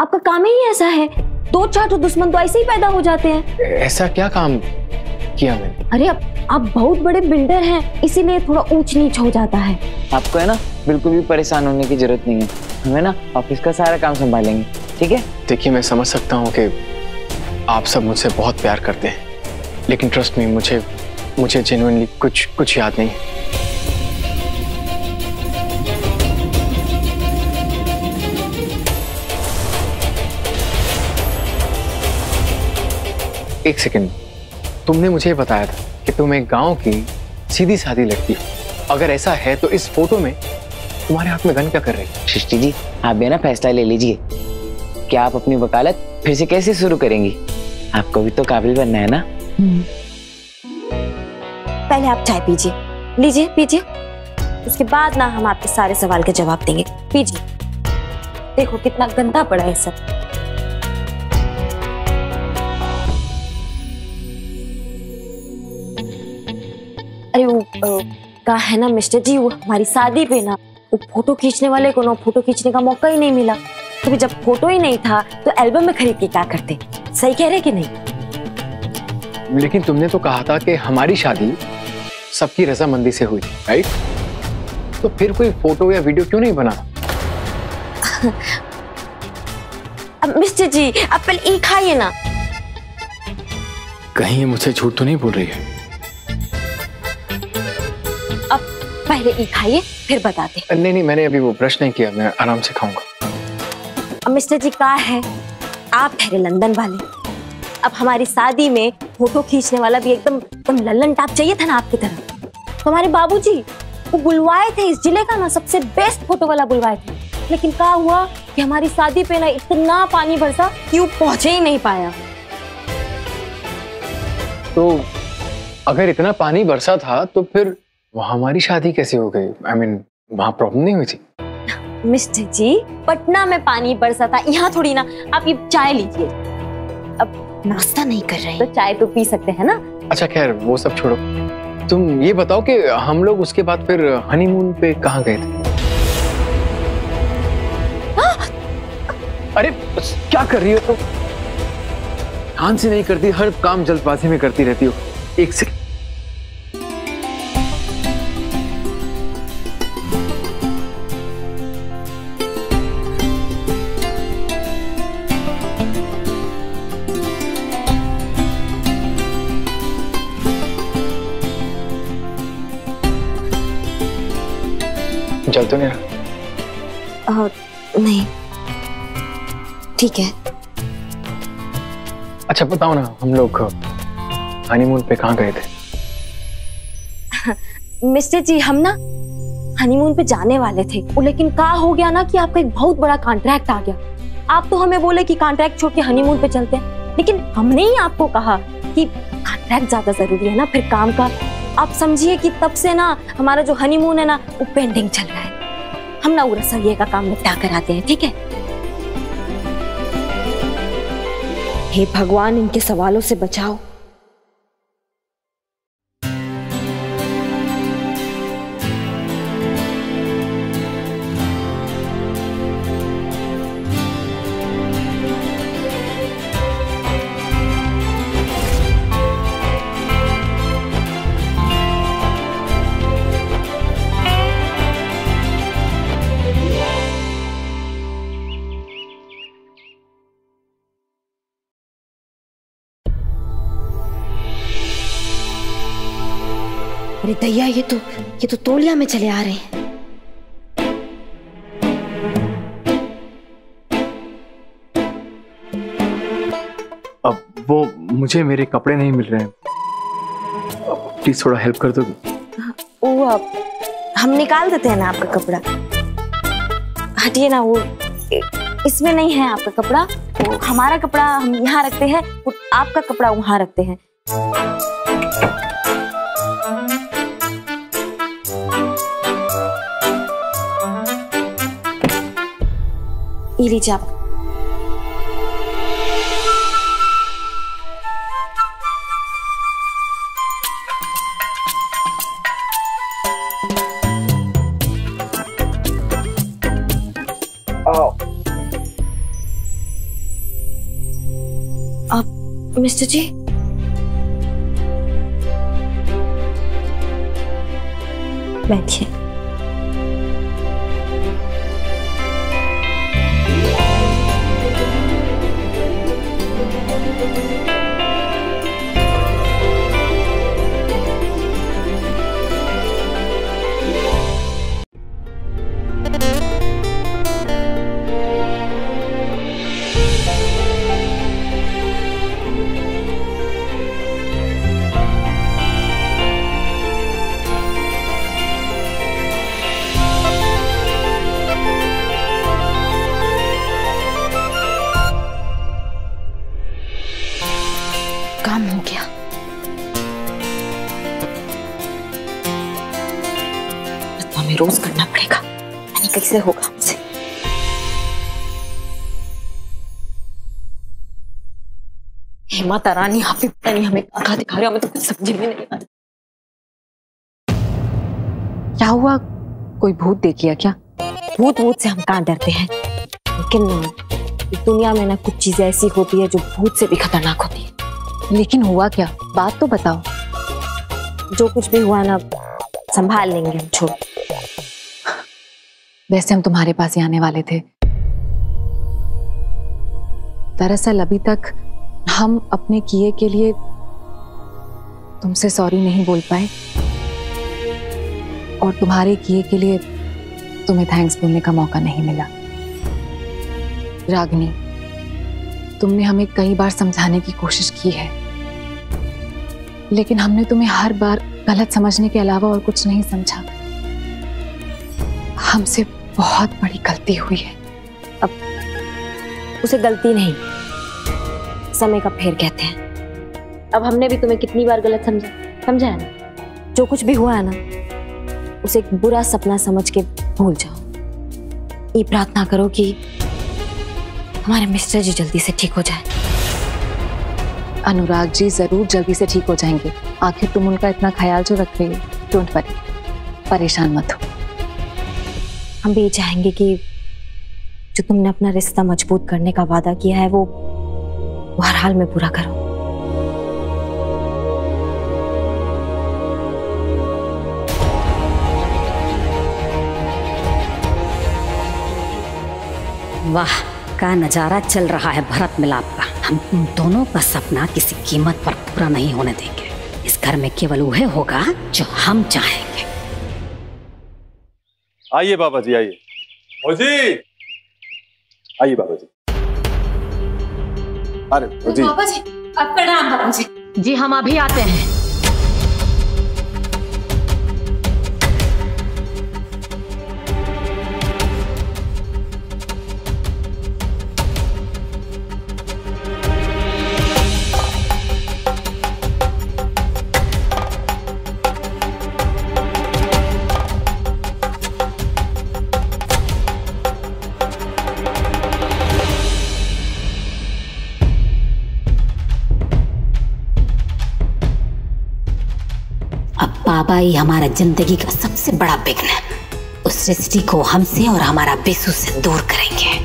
आपका काम ही ऐसा है, दो चार दुश्मन तो ऐसे ही पैदा हो जाते हैं। ऐसा क्या काम किया मैंने? अरे आप बहुत बड़े बिल्डर हैं, इसीलिए थोड़ा ऊंच नीच हो जाता है। आपको है ना बिल्कुल भी परेशान होने की जरूरत नहीं है, हमें ना ऑफिस का सारा काम संभालेंगे, ठीक है? देखिए मैं समझ सकता हूँ कि आप सब मुझसे बहुत प्यार करते हैं, लेकिन ट्रस्ट मी, मुझे जेन्युइनली कुछ याद नहीं। एक सेकंड, तुमने मुझे बताया था कि तुम एक गांव की सीधी सादी लड़की हो। अगर ऐसा है तो इस फोटो में तुम्हारे हाथ में गन क्या कर रही है? सृष्टि जी, आप भी ना फैसला ले लीजिए कि आप अपनी वकालत फिर से कैसे शुरू करेंगी। आपको भी तो काबिल बनना है ना। पहले आप चाय पीजिए, लीजिए पीजिए, उसके बाद ना हम आपके सारे सवाल के जवाब देंगे। पीजिए, देखो कितना गंदा पड़ा है सब। अरे वो कहा है ना मिस्टर जी, वो हमारी शादी पे ना वो फोटो खींचने वाले को ना फोटो खींचने का मौका ही नहीं मिला। तो जब फोटो ही नहीं था तो एल्बम में खरीद के क्या करते? सही कह रहे कि नहीं? लेकिन तुमने तो कहा था कि हमारी शादी सबकी रजामंदी से हुई, राइट? तो फिर कोई फोटो या वीडियो क्यों नहीं बना? अब मिस्टर जी आप पहले ई खाइए ना। कहीं ये मुझसे झूठ तो नहीं बोल रही है? अब पहले ई खाइए फिर बताते। नहीं, मैंने अभी वो ब्रश नहीं किया, मैं आराम से खाऊंगा। अब मिस्टर जी कहा है, आप ठहरे लंदन वाले, अब हमारी शादी में फोटो खींचने वाला भी एकदम लल्लन टाप चाहिए था ना आपकी तरह। तो हमारे बाबूजी वो बुलवाए थे, इस जिले का ना सबसे बेस्ट फोटो वाला बुलवाए थे, लेकिन क्या हुआ कि हमारी शादी पे ना इतना पानी बरसा कि वो पहुंचे ही नहीं पाया। तो अगर इतना पानी बरसा था तो फिर वहां हमारी शादी कैसे हो गई? I mean, वहां प्रॉब्लम नहीं हुई थी? मिस्टर जी पटना में पानी बरसा था, यहाँ थोड़ी ना। आप ये चाय लीजिए, अब नाश्ता नहीं कर रहे हैं तो चाय तो पी सकते हैं ना। अच्छा खैर वो सब छोड़ो, तुम ये बताओ कि हम लोग उसके बाद फिर हनीमून पे कहाँ गए थे? अरे क्या कर रही हो तुम? ध्यान से नहीं करती, हर काम जल्दबाजी में करती रहती हो। एक सेकंड, जल तो नहीं रहा? नहीं, ठीक है। अच्छा बताओ ना, हम लोग हनीमून पे कहाँ गए थे? मिस्टर जी हम ना हनीमून पे जाने वाले थे, लेकिन क्या हो गया ना कि आपका एक बहुत बड़ा कॉन्ट्रैक्ट आ गया। आप तो हमें बोले कि कॉन्ट्रैक्ट छोड़ के हनीमून पे चलते हैं, लेकिन हमने ही आपको कहा कि कॉन्ट्रैक्ट ज्यादा जरूरी है ना फिर काम का। आप समझिए कि तब से ना हमारा जो हनीमून है ना वो पेंडिंग चल रहा है। हम ना वो रसोइये का काम निपटा कर आते हैं, ठीक है? हे भगवान इनके सवालों से बचाओ। अरे दैया, ये तो तोलिया में चले आ रहे हैं। अब वो मुझे मेरे कपड़े नहीं मिल रहे हैं, प्लीज थोड़ा हेल्प कर दोगे? वो हम निकाल देते हैं ना आपका कपड़ा। हटिए ना, वो इसमें नहीं है आपका कपड़ा। वो हमारा कपड़ा हम यहाँ रखते हैं, वो आपका कपड़ा वहां रखते हैं। ये लीजिए आप। मिस्टर जी, बैठिए। काम हो गया। तो हमें रोज करना पड़ेगा, नहीं कैसे होगा हमसे। हे माता रानी, आप भी पता नहीं हमें क्या दिखा रहे हो, हमें तो कुछ समझ में नहीं आ रहा। क्या हुआ, कोई भूत देख लिया क्या? भूत से हम कहाँ डरते हैं, लेकिन इस दुनिया में ना कुछ चीजें ऐसी होती है जो भूत से भी खतरनाक होती है। लेकिन हुआ क्या, बात तो बताओ। जो कुछ भी हुआ ना, संभाल लेंगे हम, छोड़। वैसे हम तुम्हारे पास ही आने वाले थे। दरअसल अभी तक हम अपने किए के लिए तुमसे सॉरी नहीं बोल पाए, और तुम्हारे किए के लिए तुम्हें थैंक्स बोलने का मौका नहीं मिला। रागिनी, तुमने हमें कई बार समझाने की कोशिश की है, लेकिन हमने तुम्हें हर बार गलत समझने के अलावा और कुछ नहीं समझा। हमसे बहुत बड़ी गलती हुई है। अब उसे गलती नहीं, समय का फेर कहते हैं। अब हमने भी तुम्हें कितनी बार गलत समझा है ना। जो कुछ भी हुआ है ना, उसे एक बुरा सपना समझ के भूल जाओ। ये प्रार्थना करो कि हमारे मिस्टर जी जल्दी से ठीक हो जाए। अनुराग जी जरूर जल्दी से ठीक हो जाएंगे। आखिर तुम उनका इतना ख्याल जो रख रही हो। डोंट वरी, परेशान मत हो। हम भी चाहेंगे कि जो तुमने अपना रिश्ता मजबूत करने का वादा किया है वो हर हाल में पूरा करो। वाह, का नजारा चल रहा है भरत मिलाप का। हम तुम दोनों का सपना किसी कीमत पर पूरा नहीं होने देंगे। इस घर में केवल वह होगा जो हम चाहेंगे। आइए बाबा जी, आइए। भौजी आइए बाबा जी। अरे भौजी। बाबा जी, अब प्रणाम बाबा जी। जी हम अभी आते हैं। बाबा ही हमारा जिंदगी का सबसे बड़ा विघ्न है। उस सृष्टि को हमसे और हमारा बेसु से दूर करेंगे।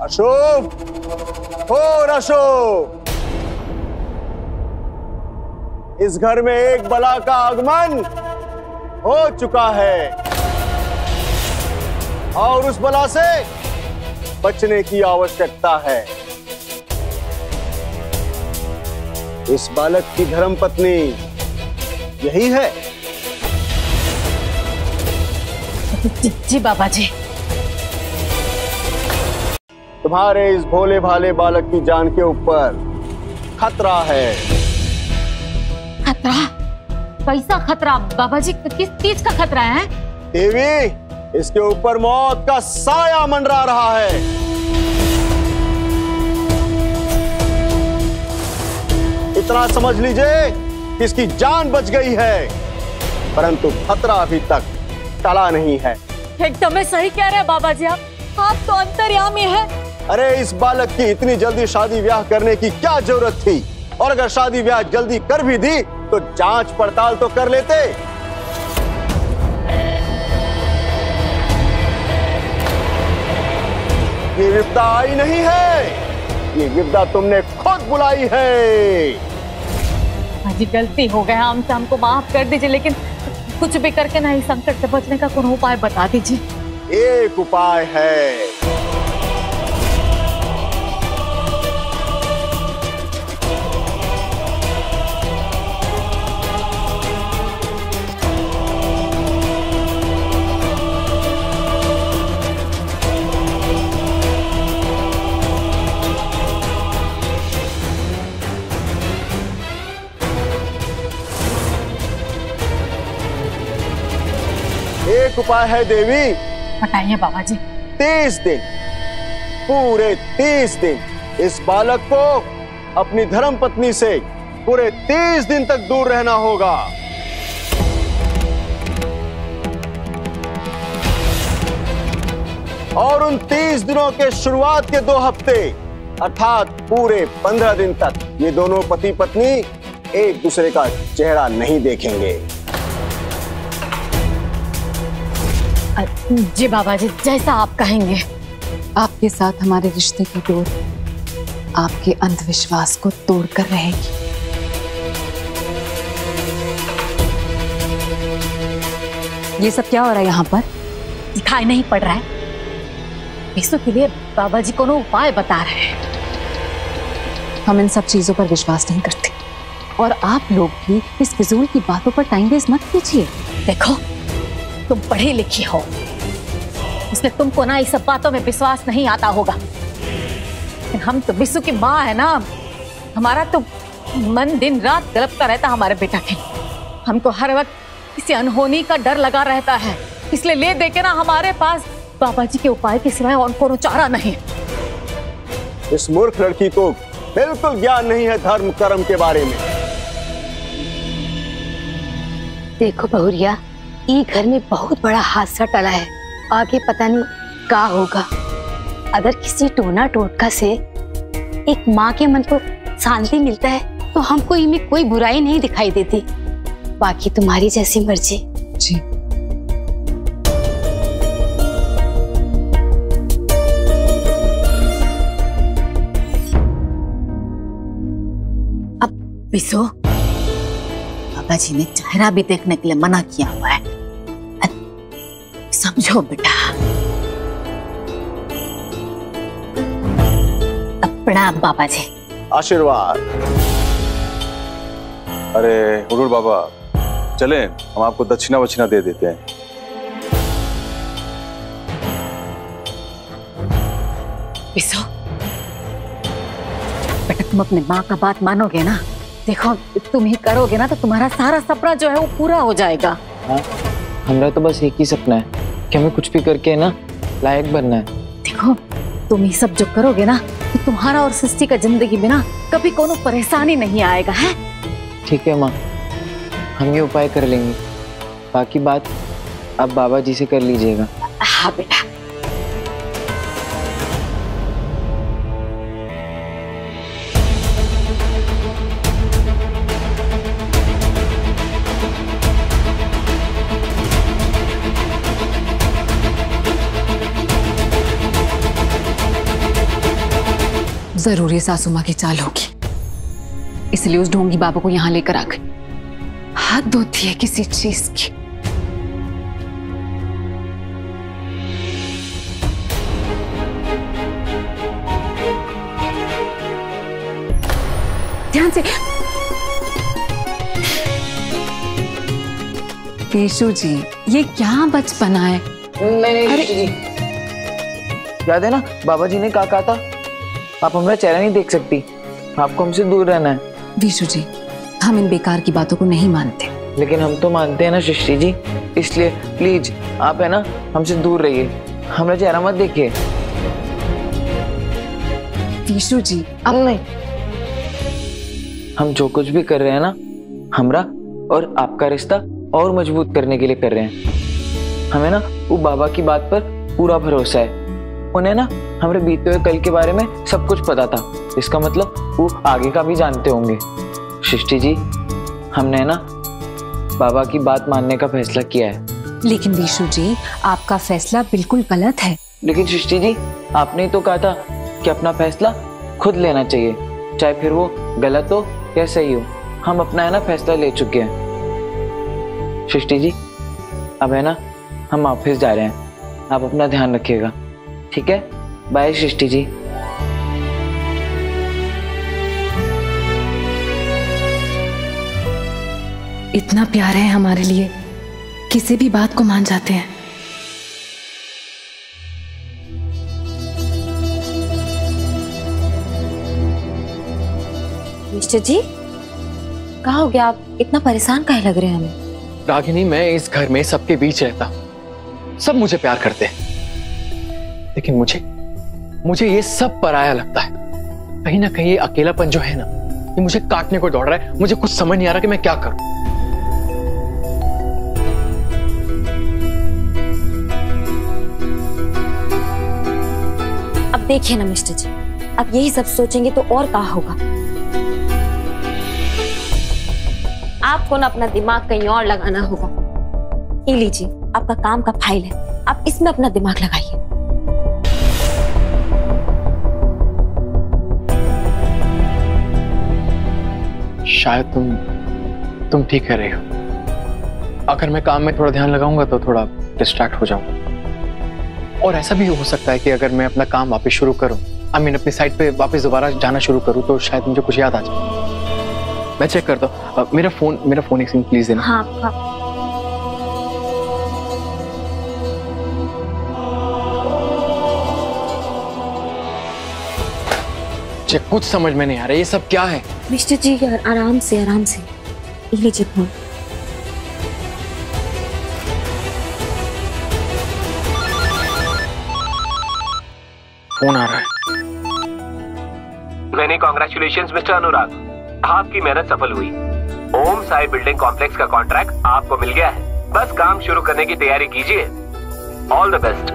अशुभ और अशुभ, इस घर में एक बला का आगमन हो चुका है और उस बला से बचने की आवश्यकता है। इस बालक की धर्मपत्नी यही है। जी बाबा जी। तुम्हारे इस भोले भाले बालक की जान के ऊपर खतरा है। खतरा? कैसा खतरा बाबा जी? किस चीज का खतरा है? देवी, इसके ऊपर मौत का साया मंडरा रहा है। इतना समझ लीजिए कि इसकी जान बच गई है। परंतु खतरा अभी तक टला नहीं है। एकदम सही कह रहे हैं बाबा जी आप तो अंतर्यामी हैं। अरे इस बालक की इतनी जल्दी शादी ब्याह करने की क्या जरूरत थी? और अगर शादी ब्याह जल्दी कर भी दी तो जांच पड़ताल तो कर लेते। ये विपदा आई नहीं है, ये विपदा तुमने खुद बुलाई है। जी गलती हो गया हमसे, हमको माफ कर दीजिए, लेकिन कुछ भी करके ना इस संकट से बचने का कोई उपाय बता दीजिए। एक उपाय है। एक उपाय है देवी। बताइए बाबा जी। 30 दिन, पूरे 30 दिन इस बालक को अपनी धर्म पत्नी से पूरे 30 दिन तक दूर रहना होगा। और उन 30 दिनों के शुरुआत के 2 हफ्ते अर्थात पूरे 15 दिन तक ये दोनों पति पत्नी एक दूसरे का चेहरा नहीं देखेंगे। जी बाबा जी, जैसा आप कहेंगे। आपके साथ हमारे रिश्ते की डोर आपके अंधविश्वास को तोड़कर रहेगी। ये सब क्या हो रहा है यहाँ पर? दिखाई नहीं पड़ रहा है? विष्णु के लिए बाबा जी को उपाय बता रहे हैं। हम इन सब चीजों पर विश्वास नहीं करते, और आप लोग भी इस फिजूल की बातों पर टाइम वेस्ट मत कीजिए। देखो, तुम पढ़ी लिखी हो, इसलिए तुमको ना इस सब बातों में विश्वास नहीं आता होगा, लेकिन हम तो विष्णु की माँ है ना, हमारा तो मन दिन रात तड़पता रहता हमारे बेटा के। हमको हर वक्त किसी अनहोनी का डर लगा रहता है, इसलिए ले दे के ना हमारे पास बाबा जी के उपाय के सिवाय और कोनो चारा नहीं। इस मूर्ख लड़की को बिल्कुल ज्ञान नहीं है धर्म कर्म के बारे में। देखो बहुरिया, ये घर में बहुत बड़ा हादसा टला है, आगे पता नहीं क्या होगा। अगर किसी टोना टोटका से एक माँ के मन को शांति मिलता है तो हमको इनमें कोई बुराई नहीं दिखाई देती। बाकी तुम्हारी जैसी मर्जी। जी अब विष्णु, बाबा जी ने चेहरा भी देखने के लिए मना किया हुआ है, समझो बेटा। प्रणाम बाबा जी। आशीर्वाद। अरे हुडूर बाबा, चलें, हम आपको दक्षिणा वक्षिणा दे देते हैं। विष्णु बेटा, तुम अपने माँ का बात मानोगे ना? देखो, तुम ही करोगे ना तो तुम्हारा सारा सपना जो है वो पूरा हो जाएगा। हाँ, हमारा तो बस एक ही सपना है कि हमें कुछ भी करके ना लायक बनना है। देखो, तुम ये सब जो करोगे ना तो तुम्हारा और सृष्टि का जिंदगी में ना कभी कोनो परेशानी नहीं आएगा है। ठीक है माँ, हम ये उपाय कर लेंगे, बाकी बात आप बाबा जी से कर लीजिएगा। हाँ बेटा। जरूर ये सासू माँ की चाल होगी, इसलिए उस ढोंगी बाबू को यहाँ लेकर आ गई। हद होती है किसी चीज की। ध्यान से। केशु जी, ये क्या बचपना है? नहीं अरे जी, याद है ना बाबा जी ने कहा था, आप हमारा चेहरा नहीं देख सकती, आपको हमसे दूर रहना है। विशु जी, हम इन बेकार की बातों को नहीं मानते। लेकिन हम तो मानते हैं ना सृष्टि जी, इसलिए प्लीज आप है ना हमसे दूर रहिए, हमारा चेहरा मत देखिए। विशु जी, अब नहीं, हम जो कुछ भी कर रहे हैं ना, हमारा और आपका रिश्ता और मजबूत करने के लिए कर रहे हैं। हमें ना वो बाबा की बात पर पूरा भरोसा है। उन्हें ना हमारे बीते हुए कल के बारे में सब कुछ पता था, इसका मतलब वो आगे का भी जानते होंगे। सृष्टि जी, हमने ना बाबा की बात मानने का फैसला किया है। लेकिन विशु जी, आपका फैसला बिल्कुल गलत है। लेकिन सृष्टि जी, आपने तो कहा था कि अपना फैसला खुद लेना चाहिए, चाहे फिर वो गलत हो या सही हो। हम अपना है ना फैसला ले चुके हैं। सृष्टि जी, अब है ना हम ऑफिस जा रहे हैं, आप अपना ध्यान रखिएगा, ठीक है? बाय सृष्टि जी। इतना प्यार है हमारे लिए, किसी भी बात को मान जाते हैं। मिस्टर जी, कहाँ हो गया आप? इतना परेशान काहे लग रहे हैं हमें? रागिनी, मैं इस घर में सबके बीच रहता हूँ, सब मुझे प्यार करते हैं, लेकिन मुझे ये सब पराया लगता है। कहीं ना कहीं ये अकेलापन जो है ना, ये मुझे काटने को दौड़ रहा है। मुझे कुछ समझ नहीं आ रहा कि मैं क्या करूं। अब देखिए ना मिस्टर जी, अब यही सब सोचेंगे तो और क्या होगा। आपको ना अपना दिमाग कहीं और लगाना होगा। ये लीजिए, आपका काम का फाइल है, आप इसमें अपना दिमाग लगाइए। शायद तुम ठीक कह रही हो। अगर मैं काम में थोड़ा ध्यान लगाऊंगा तो थोड़ा डिस्ट्रैक्ट हो जाऊंगा। और ऐसा भी हो सकता है कि अगर मैं अपना काम वापस शुरू करूं, अपनी साइट पे वापस दोबारा जाना शुरू करूं, तो शायद मुझे कुछ याद आ जाए। मैं चेक करता हूँ। मेरा फोन एक सेकंड प्लीज देना। हाँ, चेक। कुछ समझ में नहीं आ रहा, ये सब क्या है? मिस्टर जी यार, आराम से ये लीजिए फोन। फोन आ रहा है। मेनी कॉन्ग्रेचुलेशंस मिस्टर अनुराग, आपकी मेहनत सफल हुई। ओम साई बिल्डिंग कॉम्प्लेक्स का कॉन्ट्रैक्ट आपको मिल गया है। बस काम शुरू करने की तैयारी कीजिए। All the best.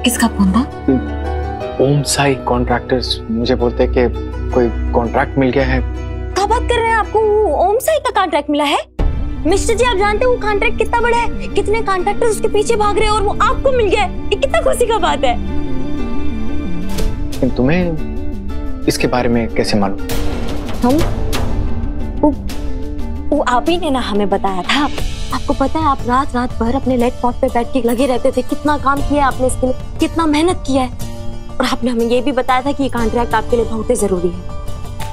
किसका फोन था? ओम साई कॉन्ट्रैक्टर्स मुझे बोलते कि कोई कॉन्ट्रैक्ट मिल गया है। क्या बात कर रहे हैं? आपको ओम साई का कॉन्ट्रैक्ट मिला है? मिस्टर जी, आप जानते हैं वो कॉन्ट्रैक्ट कितना बड़ा है? कितने कॉन्ट्रैक्टर्स उसके पीछे भाग रहे हैं और वो आपको मिल गया है। ये कितना खुशी का बात है। तुम्हें इसके बारे में कैसे मालूम? वो आप ही ने ना हमें बताया था। आपको पता है, आप रात भर अपने लैपटॉप पे बैठ के लगे रहते थे। कितना काम किया आपने इसके लिए, कितना मेहनत किया है। और आपने हमें ये भी बताया था कि ये कॉन्ट्रैक्ट आपके लिए बहुत ही जरूरी है।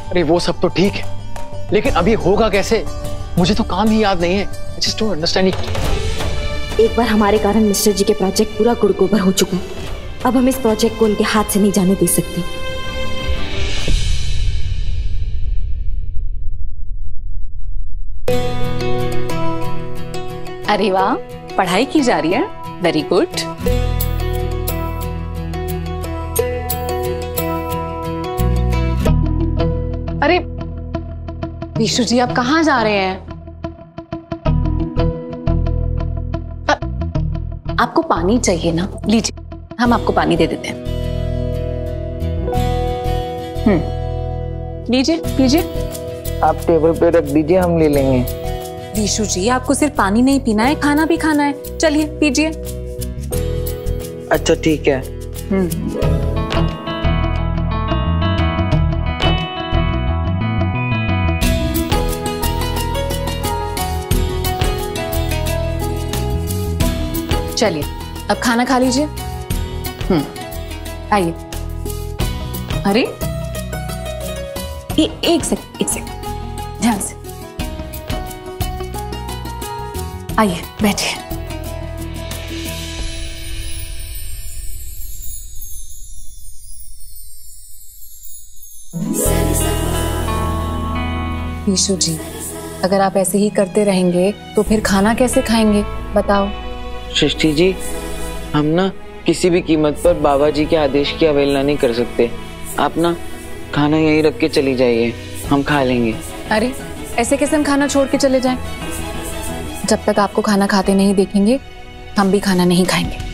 अरे वो सब तो ठीक है, लेकिन अब ये होगा कैसे? मुझे तो काम ही याद नहीं है। I just don't understand it. एक बार हमारे कारण मिस्टर जी के प्रोजेक्ट पूरा गुड़गोबर हो चुका है। अब हम इस प्रोजेक्ट को उनके हाथ से नहीं जाने दे सकते। अरे वाह, पढ़ाई की जा रही है, वेरी गुड। अरे विशु जी, आप कहाँ जा रहे हैं? आपको पानी चाहिए ना, लीजिए, हम आपको पानी दे देते हैं। लीजिए पीजिए। आप टेबल पे रख दीजिए, हम ले लेंगे। विशु जी, आपको सिर्फ पानी नहीं पीना है, खाना भी खाना है। चलिए पीजिए। अच्छा ठीक है। चलिए, अब खाना खा लीजिए। आइए। अरे एक सेकंड, ध्यान से आइए, बैठिए। विशु जी, अगर आप ऐसे ही करते रहेंगे तो फिर खाना कैसे खाएंगे, बताओ? सृष्टि जी, हम ना किसी भी कीमत पर बाबा जी के आदेश की अवहेलना नहीं कर सकते। आप ना खाना यहीं रख के चली जाइए, हम खा लेंगे। अरे ऐसे कैसे हम खाना छोड़ के चले जाएं? जब तक आपको खाना खाते नहीं देखेंगे हम भी खाना नहीं खाएंगे।